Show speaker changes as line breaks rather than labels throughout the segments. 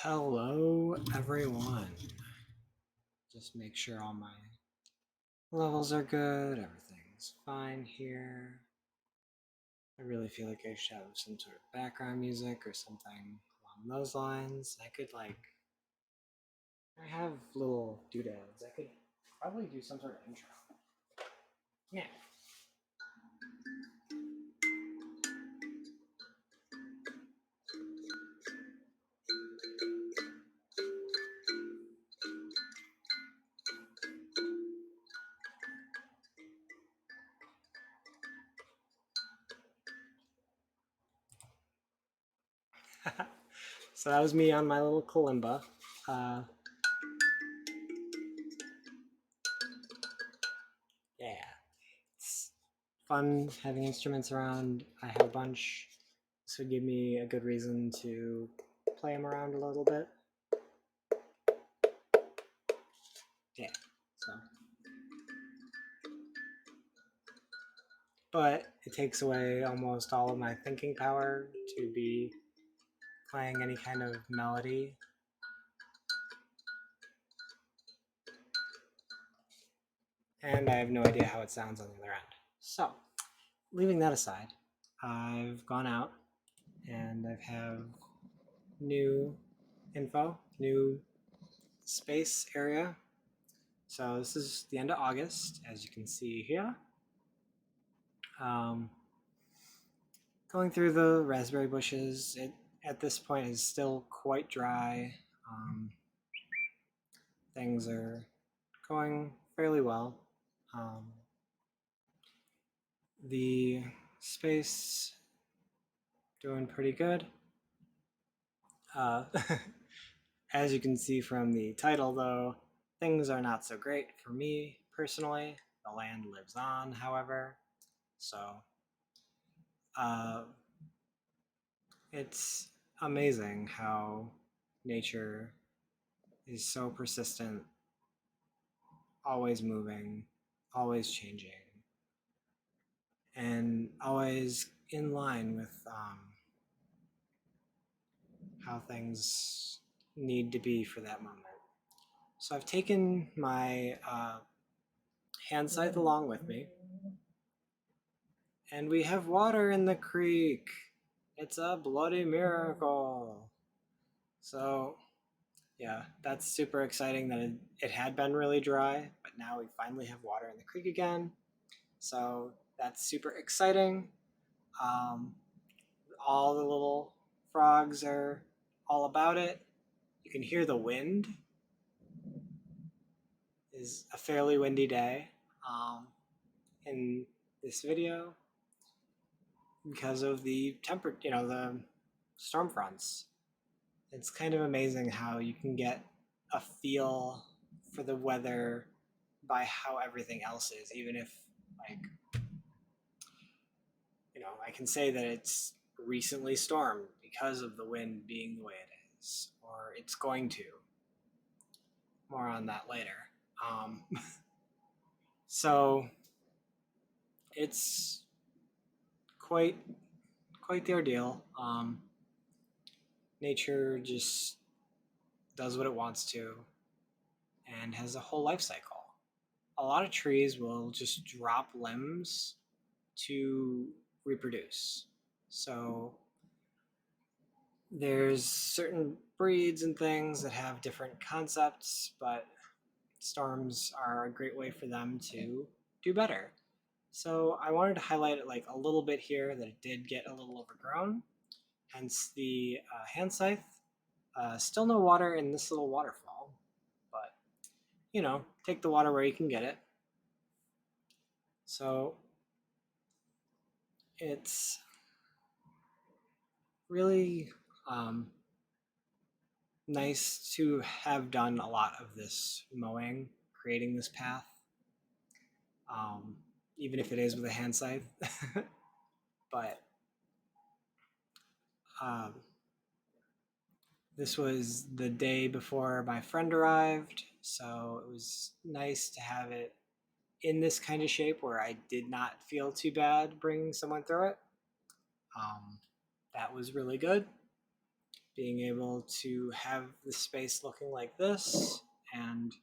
Hello, everyone. Just make sure all my levels are good, everything's fine here. I really feel like I should have some sort of background music or something along those lines. I have little doodads. I could probably do some sort of intro. Yeah. So that was me on my little kalimba. Yeah, it's fun having instruments around. I have a bunch. This would give me a good reason to play them around a little bit. Yeah, so. But it takes away almost all of my thinking power to be playing any kind of melody. And I have no idea how it sounds on the other end. So, leaving that aside, I've gone out and I have new info, new space area. So this is the end of August, as you can see here. Going through the raspberry bushes, it at this point is still quite dry. Things are going fairly well. The space doing pretty good. As you can see from the title, though, things are not so great for me personally. The land lives on, however. So it's amazing how nature is so persistent, always moving, always changing, and always in line with how things need to be for that moment. So I've taken my hand scythe along with me, and we have water in the creek. It's a bloody miracle. So yeah, that's super exciting that it had been really dry, but now we finally have water in the creek again. So that's super exciting. Um, all the little frogs are all about it. You can hear the wind. Is a fairly windy day in this video because of the the storm fronts. It's kind of amazing how you can get a feel for the weather by how everything else is, even if like I can say that it's recently stormed because of the wind being the way it is, or it's going to. More on that later. So it's quite the ordeal. Nature just does what it wants to and has a whole life cycle. A lot of trees will just drop limbs to reproduce. So there's certain breeds and things that have different concepts, but storms are a great way for them to do better. So I wanted to highlight like a little bit here that it did get a little overgrown, hence the hand scythe. Still no water in this little waterfall, but take the water where you can get it. So it's really nice to have done a lot of this mowing, creating this path, even if it is with a hand scythe. But this was the day before my friend arrived, so it was nice to have it in this kind of shape where I did not feel too bad bringing someone through it. That was really good. being able to have the space looking like this, and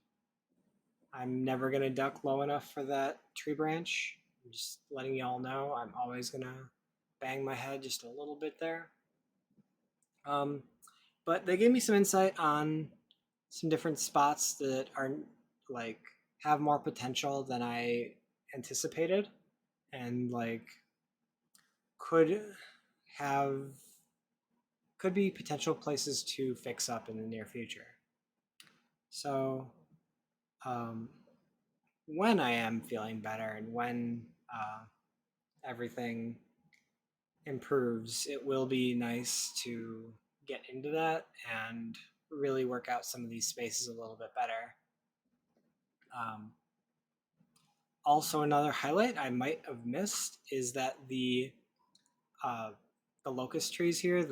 I'm never going to duck low enough for that tree branch. I'm just letting y'all know I'm always going to bang my head just a little bit there. But they gave me some insight on some different spots that are like have more potential than I anticipated, and like could have could be potential places to fix up in the near future. So um, when I am feeling better and when everything improves, it will be nice to get into that and really work out some of these spaces a little bit better. Um, Also, another highlight I might have missed is that uh, the locust trees here,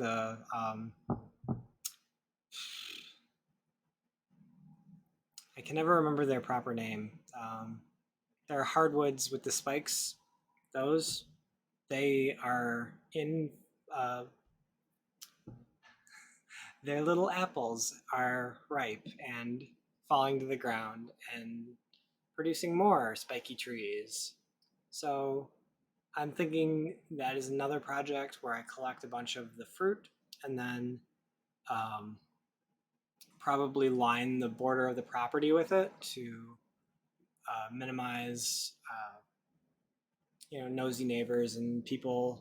I can never remember their proper name. They're hardwoods with the spikes. Those they are in uh, their little apples are ripe and falling to the ground and producing more spiky trees. So I'm thinking that is another project where I collect a bunch of the fruit and then um, probably line the border of the property with it to minimize, nosy neighbors and people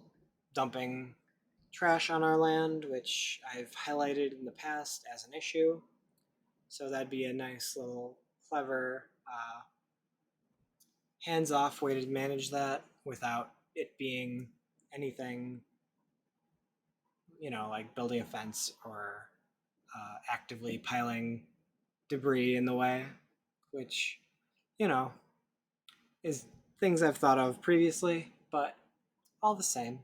dumping trash on our land, which I've highlighted in the past as an issue. So that'd be a nice little clever hands-off way to manage that without it being anything, like building a fence or actively piling debris in the way, which, you know, is things I've thought of previously, but all the same,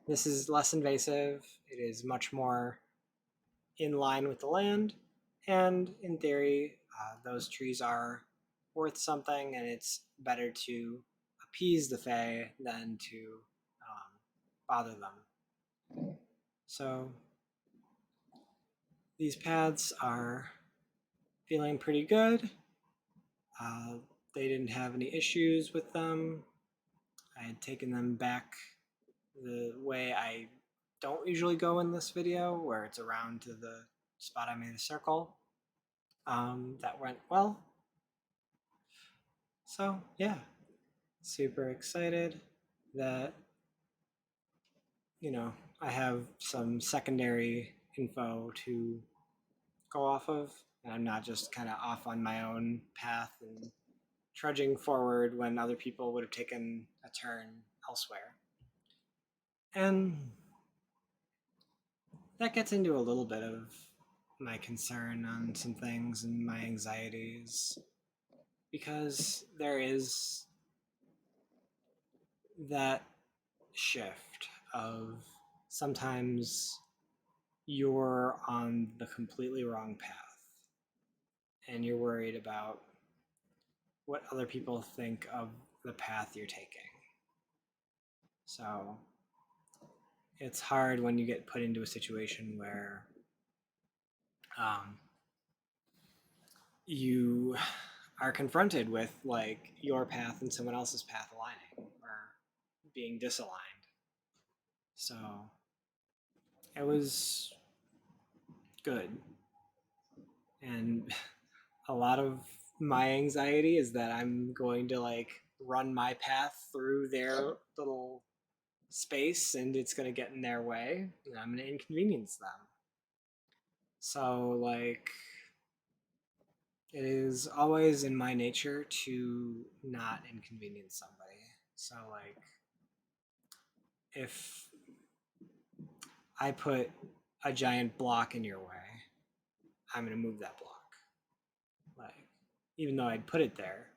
this is less invasive. It is much more in line with the land, and in theory, those trees are worth something, and it's better to appease the Fae than to bother them. So these paths are feeling pretty good. They didn't have any issues with them. I had taken them back the way I don't usually go in this video, where it's around to the spot I made a circle. That went well. So yeah, super excited that, I have some secondary info to go off of, and I'm not just kind of off on my own path and trudging forward when other people would have taken a turn elsewhere. And that gets into a little bit of my concern on some things and my anxieties, because there is that shift of sometimes you're on the completely wrong path and you're worried about what other people think of the path you're taking. So it's hard when you get put into a situation where you are confronted with like your path and someone else's path aligning or being disaligned. So it was good. And a lot of my anxiety is that I'm going to like run my path through their little space and it's going to get in their way and I'm going to inconvenience them. So, like, it is always in my nature to not inconvenience somebody. So, like, if I put a giant block in your way, I'm going to move that block. Like, even though I'd put it there,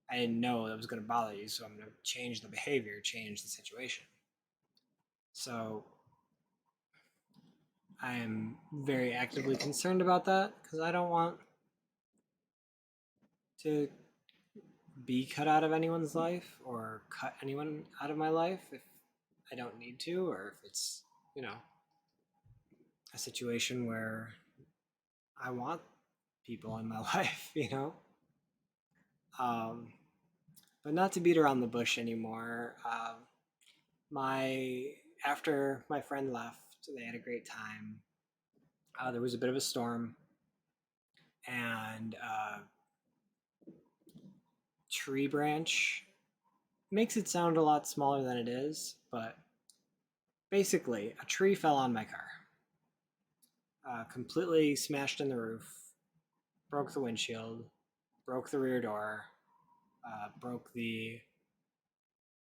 I didn't know that was going to bother you, so I'm going to change the behavior, change the situation. So I am very actively concerned about that because I don't want to be cut out of anyone's life or cut anyone out of my life if I don't need to, or if it's, a situation where I want people in my life, you know? Um, but not to beat around the bush anymore. My After my friend left, they had a great time. There was a bit of a storm, and tree branch makes it sound a lot smaller than it is, but basically, a tree fell on my car, completely smashed in the roof, broke the windshield, broke the rear door, broke the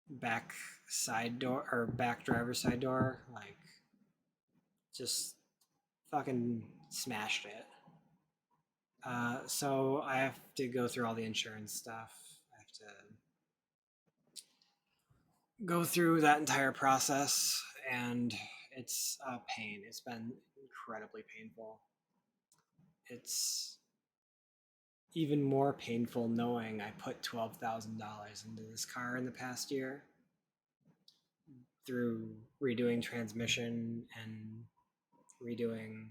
back side door or back driver's side door, like just fucking smashed it. So I have to go through all the insurance stuff. I have to go through that entire process, and it's a pain. It's been incredibly painful. It's even more painful knowing I put $12,000 into this car in the past year through redoing transmission and redoing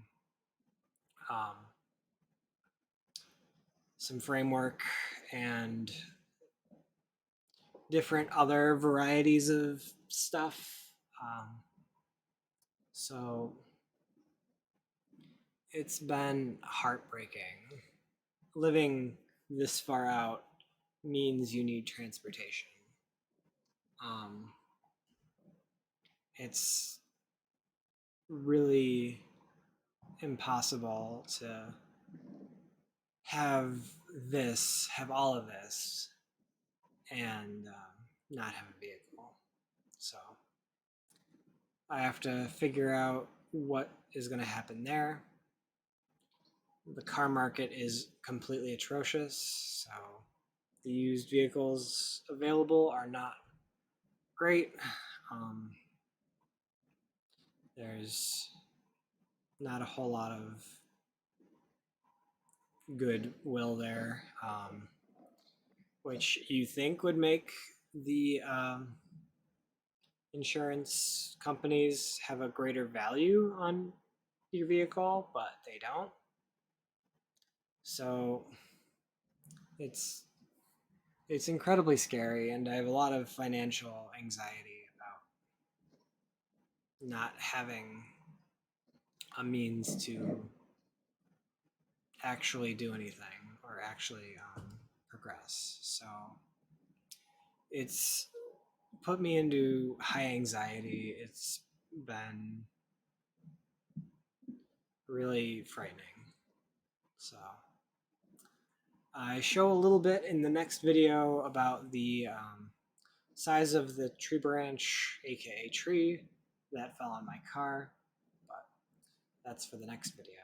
um, some framework and different other varieties of stuff. So it's been heartbreaking. Living this far out means you need transportation. Um, it's really impossible to have have all of this, and not have a vehicle. So I have to figure out what is going to happen there. The car market is completely atrocious, so the used vehicles available are not great. Um, there's not a whole lot of goodwill there, which you think would make the insurance companies have a greater value on your vehicle, but they don't. So it's it's incredibly scary, and I have a lot of financial anxiety about not having a means to actually do anything or actually progress. So it's put me into high anxiety. It's been really frightening. So I show a little bit in the next video about the size of the tree branch, aka tree, that fell on my car, but that's for the next video.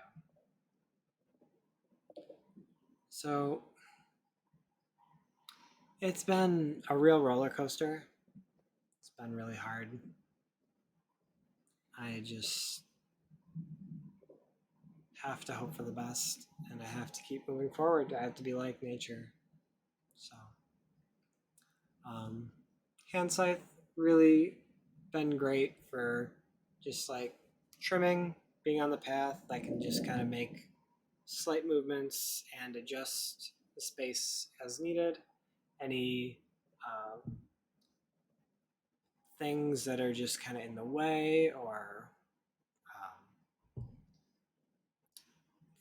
So it's been a real roller coaster. It's been really hard. I just have to hope for the best, and I have to keep moving forward. I have to be like nature. So, um, hand scythe really been great for just like trimming, being on the path. I can just kind of make slight movements and adjust the space as needed. Any things that are just kind of in the way, or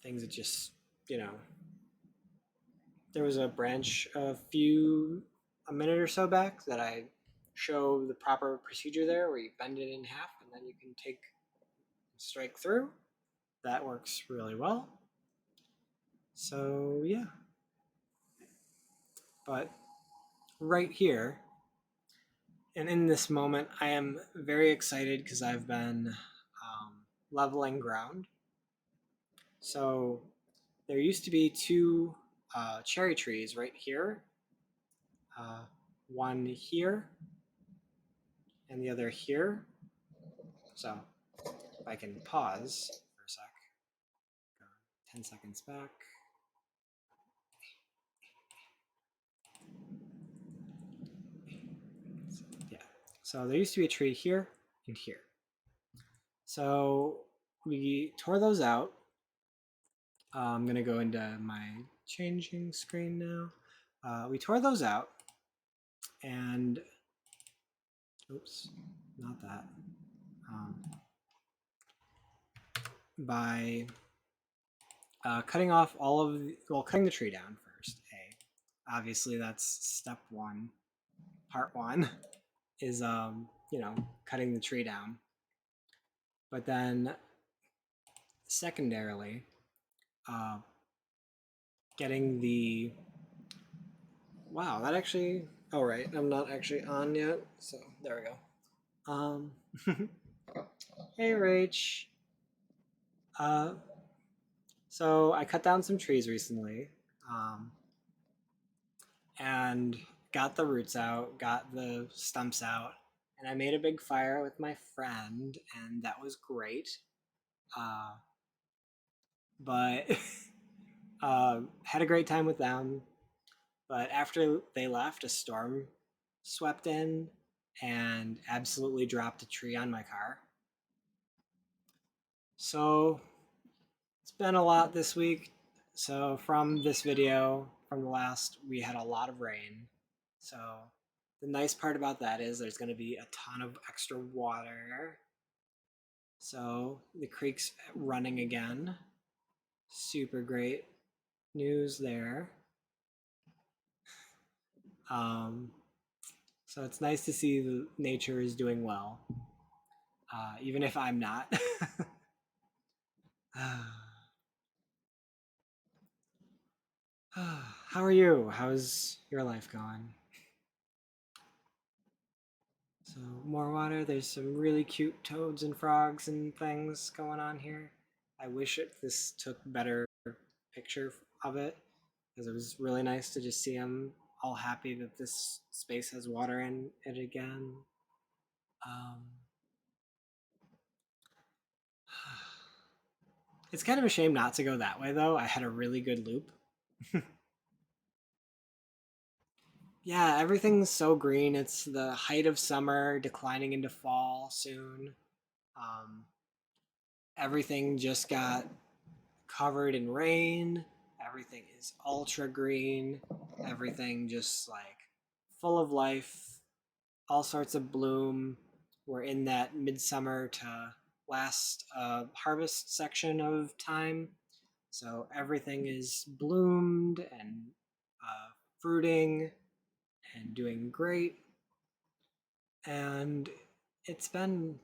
things that just, you know, there was a branch a minute or so back that I show the proper procedure there where you bend it in half and then you can strike through. That works really well. So yeah, but right here and in this moment, I am very excited because I've been leveling ground. So there used to be two cherry trees right here, one here and the other here. So if I can pause for a sec, go 10 seconds back. Yeah, so there used to be a tree here and here. So we tore those out. I'm gonna go into my changing screen now. We tore those out, and oops, not that. Um, by cutting off all of cutting the tree down first. Obviously that's step one. Part one is cutting the tree down, but then secondarily, uh, getting the wow that actually. Oh right, I'm not actually on yet, so there we go. Hey Rach. Uh, so I cut down some trees recently, um, and got the roots out, got the stumps out, and I made a big fire with my friend, and that was great. Uh, but had a great time with them. But after they left, a storm swept in and absolutely dropped a tree on my car. So it's been a lot this week. So from this video, from the last, we had a lot of rain. So the nice part about that is there's going to be a ton of extra water. So the creek's running again. Super great news there. Um, so it's nice to see the nature is doing well, even if I'm not. How are you? How's your life going? So more water. There's some really cute toads and frogs and things going on here. I wish this took better picture of it because it was really nice to just see them all happy that this space has water in it again. Um, it's kind of a shame not to go that way though. I had a really good loop. Yeah, everything's so green. It's the height of summer, declining into fall soon. Um, everything just got covered in rain. Everything is ultra green. Everything just like full of life, all sorts of bloom. We're in that midsummer to last harvest section of time. So everything is bloomed and fruiting and doing great. And it's been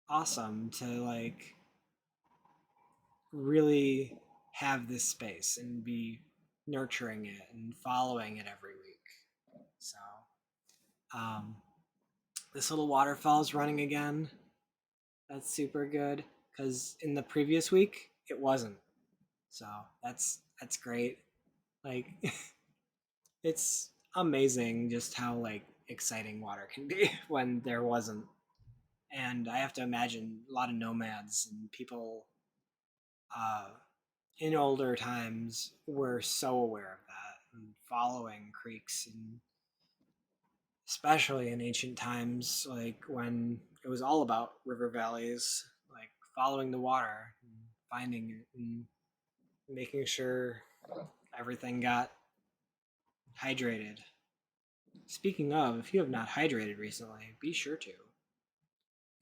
awesome to like really have this space and be nurturing it and following it every week. So, um, this little waterfall is running again. That's super good because in the previous week it wasn't. So that's great. Like it's amazing just how like exciting water can be when there wasn't. And I have to imagine a lot of nomads and people uh, in older times were so aware of that and following creeks, and especially in ancient times, like when it was all about river valleys, like following the water and finding it and making sure everything got hydrated. Speaking of, if you have not hydrated recently, be sure to.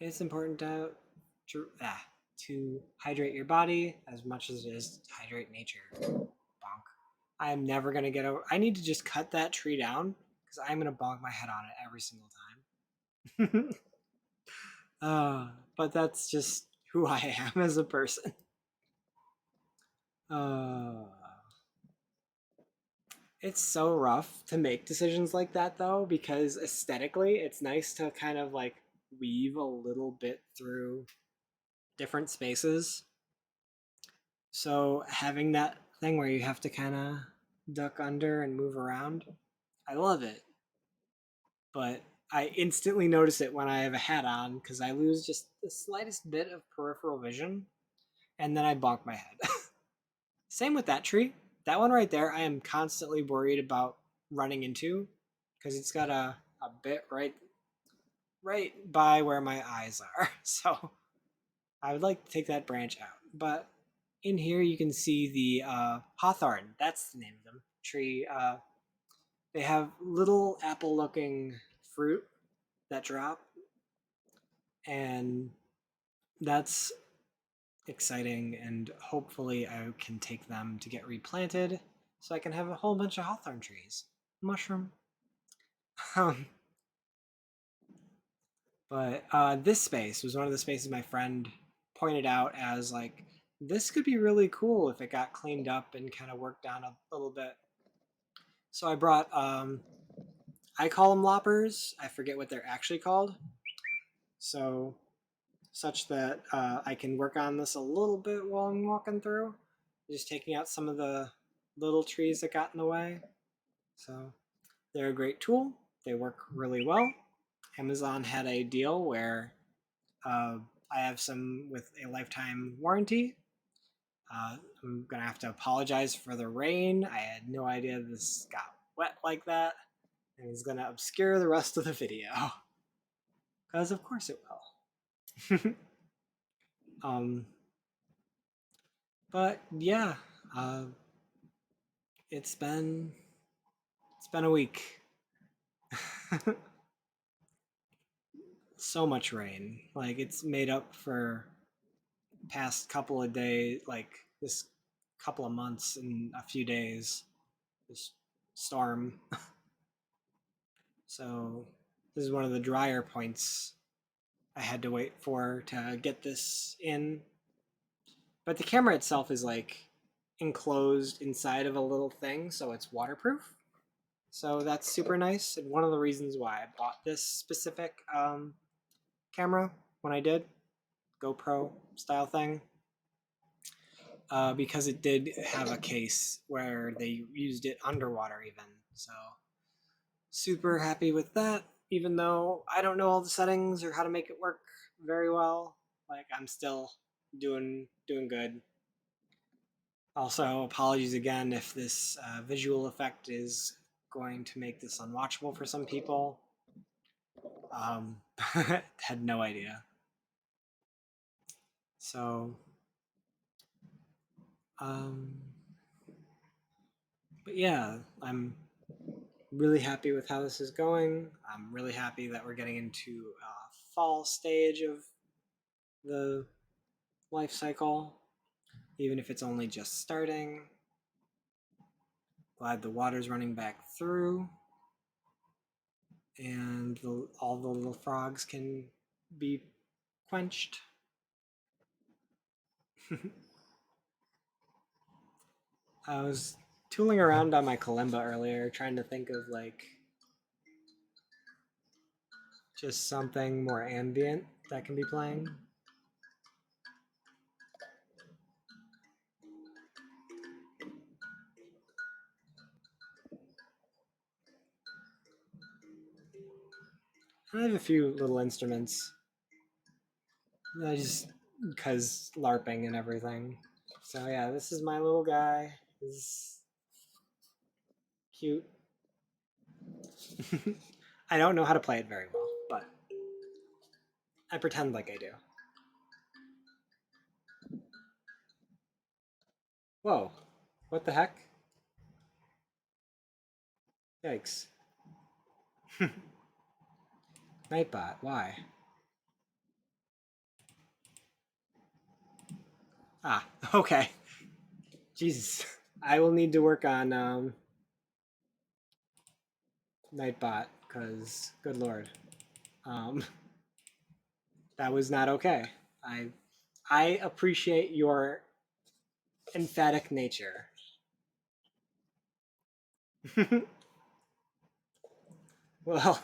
It's important to, to hydrate your body as much as it is to hydrate nature. Bonk. I'm never gonna get over. I need to just cut that tree down because I'm gonna bonk my head on it every single time. But that's just who I am as a person. Uh, it's so rough to make decisions like that though, because aesthetically, it's nice to kind of like weave a little bit through different spaces. So having that thing where you have to kind of duck under and move around, I love it. But I instantly notice it when I have a hat on because I lose just the slightest bit of peripheral vision and then I bonk my head. Same with that tree. That one right there, I am constantly worried about running into because it's got a bit right by where my eyes are. So I would like to take that branch out. But in here you can see the hawthorn. That's the name of them. Tree. They have little apple-looking fruit that drop, and that's exciting. And hopefully, I can take them to get replanted, so I can have a whole bunch of hawthorn trees. Mushroom. Um, but this space was one of the spaces my friend pointed out as like this could be really cool if it got cleaned up and kind of worked on a little bit. So I brought I call them loppers. I forget what they're actually called. So such that I can work on this a little bit while I'm walking through, just taking out some of the little trees that got in the way. So they're a great tool. They work really well. Amazon had a deal where uh, I have some with a lifetime warranty. I'm gonna have to apologize for the rain. I had no idea this got wet like that, and it's gonna obscure the rest of the video, because of course it will. um, but yeah, uh, it's been a week. So much rain. Like it's made up for past couple of days, like this couple of months and a few days. This storm. So this is one of the drier points I had to wait for to get this in. But the camera itself is like enclosed inside of a little thing, so it's waterproof. So that's super nice. And one of the reasons why I bought this specific camera when I did, GoPro style thing, because it did have a case where they used it underwater even. So super happy with that, even though I don't know all the settings or how to make it work very well. Like I'm still doing good. Also, apologies again if this visual effect is going to make this unwatchable for some people. Had no idea. So, um, but yeah, I'm really happy with how this is going. I'm really happy that we're getting into a fall stage of the life cycle, even if it's only just starting. Glad the water's running back through, and all the little frogs can be quenched. I was tooling around on my kalimba earlier, trying to think of like just something more ambient that can be playing. I have a few little instruments. I just because LARPing and everything. So yeah, this is my little guy. He's cute. I don't know how to play it very well, but I pretend like I do. Whoa, what the heck? Yikes. Nightbot, why? Ah, okay. Jesus. I will need to work on Nightbot, because, good lord. Um, that was not okay. I I appreciate your emphatic nature. Well,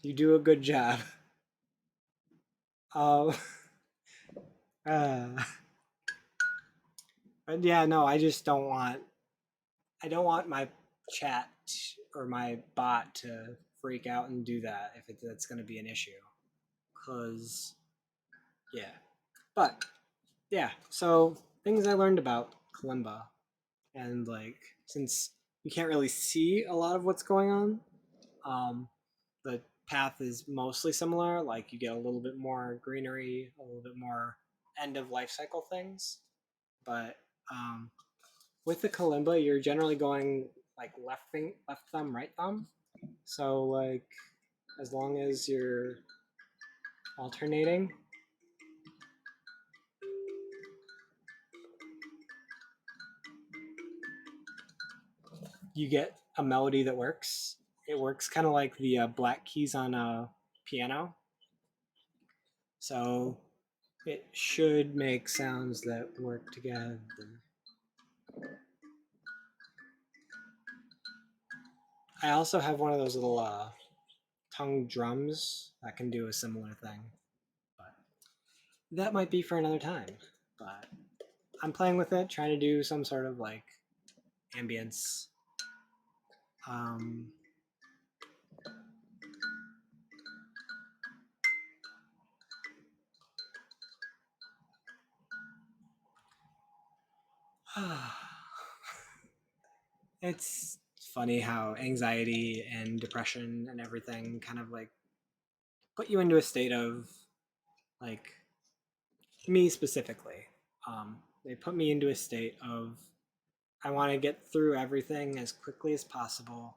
you do a good job. Um, uh, but yeah, no, I just don't want. I don't want my chat or my bot to freak out and do that if that's going to be an issue. Cause yeah, but yeah. So things I learned about kalimba, and like since you can't really see a lot of what's going on, um, the path is mostly similar. Like you get a little bit more greenery, a little bit more end of life cycle things. But with the kalimba, you're generally going like left thumb, right thumb. So like as long as you're alternating, you get a melody that works. It works kind of like the black keys on a piano. So it should make sounds that work together. I also have one of those little tongue drums that can do a similar thing. But that might be for another time. But I'm playing with it, trying to do some sort of like ambience. Um, it's funny how anxiety and depression and everything kind of like put you into a state of like me specifically. They put me into a state of I want to get through everything as quickly as possible.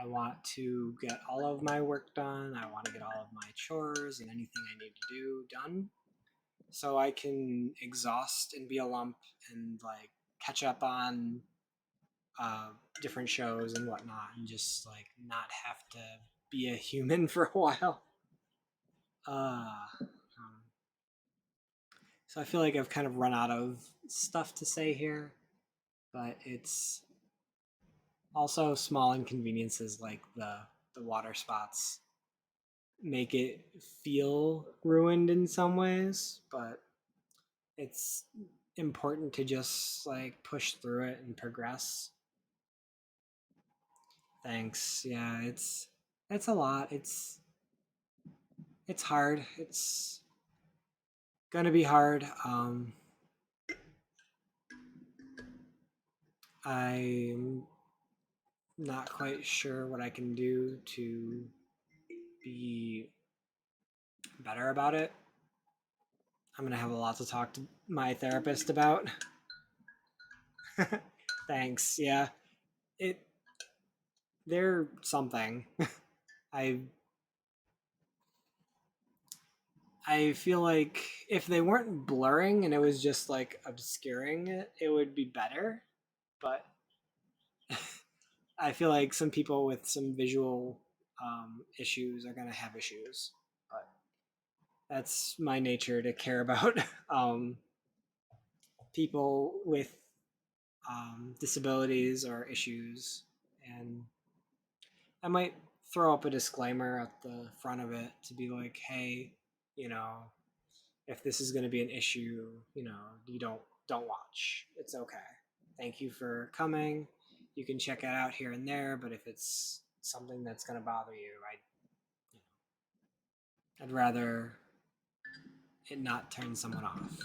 I want to get all of my work done. I want to get all of my chores and anything I need to do done so I can exhaust and be a lump and like catch up on uh, different shows and whatnot and just like not have to be a human for a while. So I feel like I've kind of run out of stuff to say here, but it's also small inconveniences like the water spots make it feel ruined in some ways, but it's important to just like push through it and progress. Thanks. Yeah, it's a lot. It's hard. It's gonna be hard. I'm not quite sure what I can do to be better about it. I'm gonna have a lot to talk to my therapist about. Thanks. Yeah, it they're something. I I feel like if they weren't blurring and it was just like obscuring it, it would be better. But I feel like some people with some visual issues are gonna have issues. But that's my nature to care about um, people with disabilities or issues, and I might throw up a disclaimer at the front of it to be like, hey, you know, if this is going to be an issue, you know, you don't watch. It's okay. Thank you for coming. You can check it out here and there, but if it's something that's going to bother you, I'd rather it not turn someone off.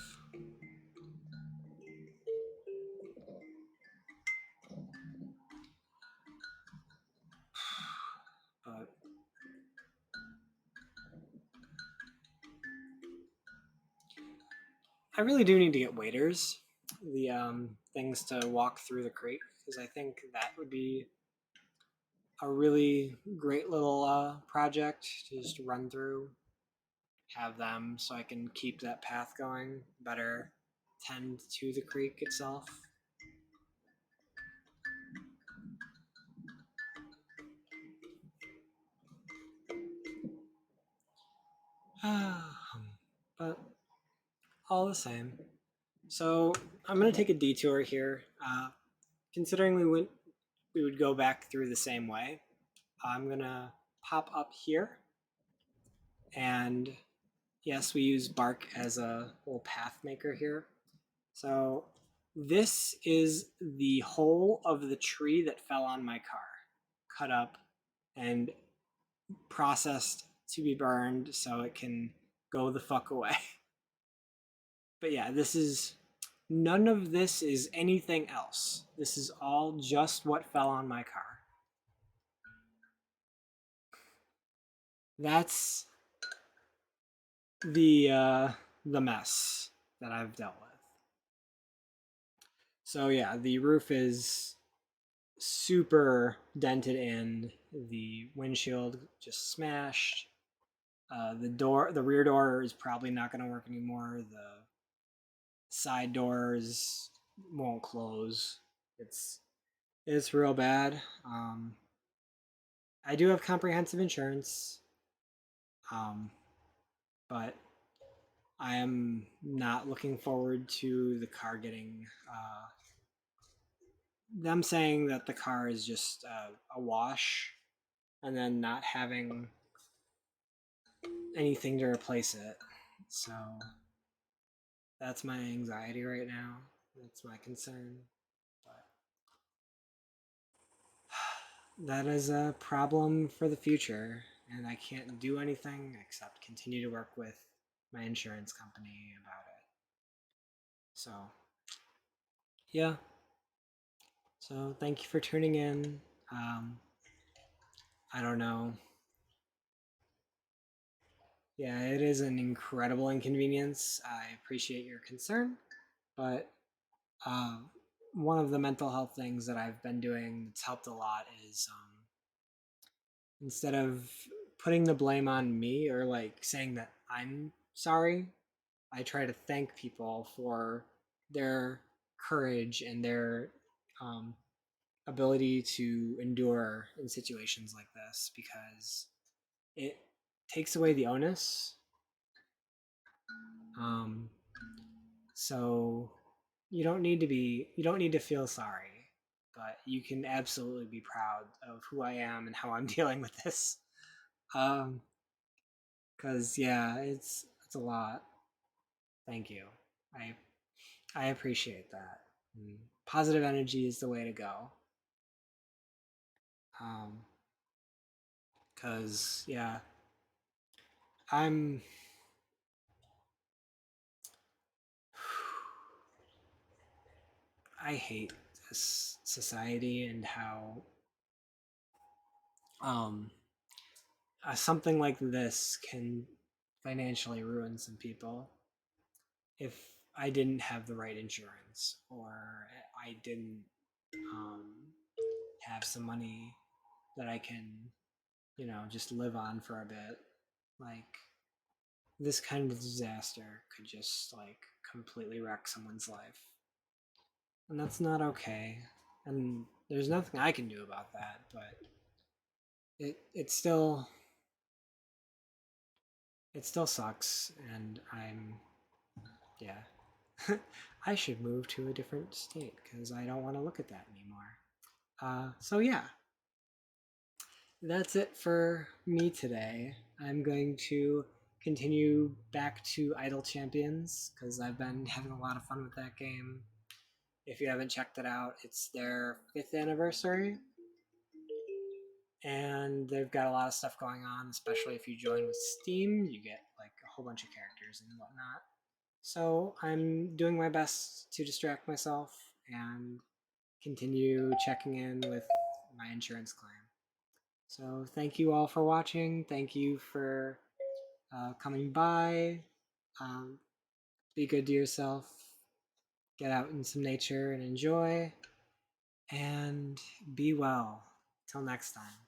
But I really do need to get waiters, the things to walk through the creek, because I think that would be a really great little project to just run through, have them so I can keep that path going, better tend to the creek itself. But all the same. So I'm going to take a detour here. Considering we would go back through the same way, I'm going to pop up here. And yes, we use bark as a little path maker here. So this is the whole of the tree that fell on my car, cut up and processed to be burned so it can go the fuck away. But yeah, none of this is anything else. This is all just what fell on my car. That's the mess. that I've dealt with. So yeah, the roof is super dented in. The windshield just smashed. The rear door is probably not going to work anymore. The side doors won't close. It's it's real bad. I do have comprehensive insurance, um, but I am not looking forward to the car getting them saying that the car is just a wash, and then not having anything to replace it. So that's my anxiety right now. That's my concern. But that is a problem for the future, and I can't do anything except continue to work with my insurance company about it. So, yeah. So, thank you for tuning in. I don't know. Yeah, it is an incredible inconvenience. I appreciate your concern, but uh, one of the mental health things that I've been doing that's helped a lot is instead of putting the blame on me or like saying that I'm sorry, I try to thank people for their courage and their um, ability to endure in situations like this because it takes away the onus. Um, so you don't need to feel sorry, but you can absolutely be proud of who I am and how I'm dealing with this. Um, cause yeah, it's a lot. Thank you. I I appreciate that. Positive energy is the way to go. Um, cause yeah, I'm I hate this society and how um something like this can financially ruin some people if I didn't have the right insurance or I didn't um, have some money that I can, just live on for a bit. Like this kind of disaster could just like completely wreck someone's life. And that's not okay. And there's nothing I can do about that, but it still it still sucks and I'm yeah. I should move to a different state because I don't want to look at that anymore. So yeah, that's it for me today. I'm going to continue back to Idle Champions because I've been having a lot of fun with that game. If you haven't checked it out, it's their 5th anniversary, and they've got a lot of stuff going on, especially if you join with Steam. You get like a whole bunch of characters and whatnot. So I'm doing my best to distract myself and continue checking in with my insurance claim. So thank you all for watching. Thank you for coming by. Um, be good to yourself. Get out in some nature and enjoy. And be well. Till next time.